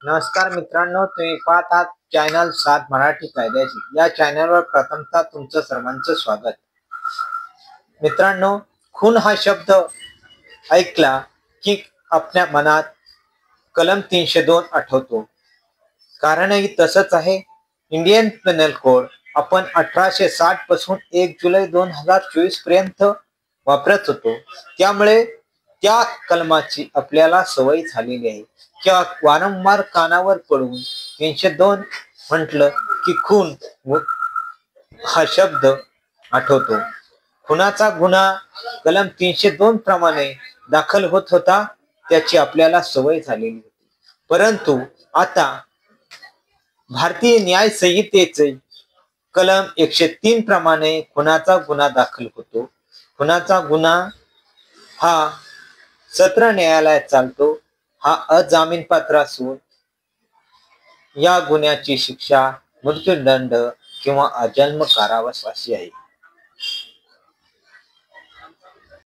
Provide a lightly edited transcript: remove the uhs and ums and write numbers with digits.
नमस्कार मित्रांनो, तुम्ही पाहत आहात चॅनल 7 मराठी कायद्याची। या चॅनलवर प्रथमतः तुमचं सर्वांचं स्वागत। मित्रांनो, खून हा शब्द ऐकला की आपल्या मनात कलम 302 आठवतो। कारणही तसंच आहे। इंडियन पेनल कोड आपण 1860 पासून 1 जुलै 2024 पर्यंत वापरत होतो। त्यामुळे त्या कलमाची आपल्याला सवय झालेली आहे किंवा वारंवार कानावर पडून 302 म्हटलं की खून हा शब्द आठवतो। खुनाचा गुन्हा कलम 302 प्रमाणे दाखल होत होता, त्याची आपल्याला सवय झालेली होती। परंतु आता भारतीय न्याय संहितेचे कलम 103 प्रमाणे खुनाचा गुन्हा दाखल होतो। खुनाचा गुन्हा हा सत्र न्यायालयात चालतो। हा अजामीनपात्र असून या गुन्ह्याची शिक्षा मृत्यूदंड किंवा आजन्म कारावास अशी आहे।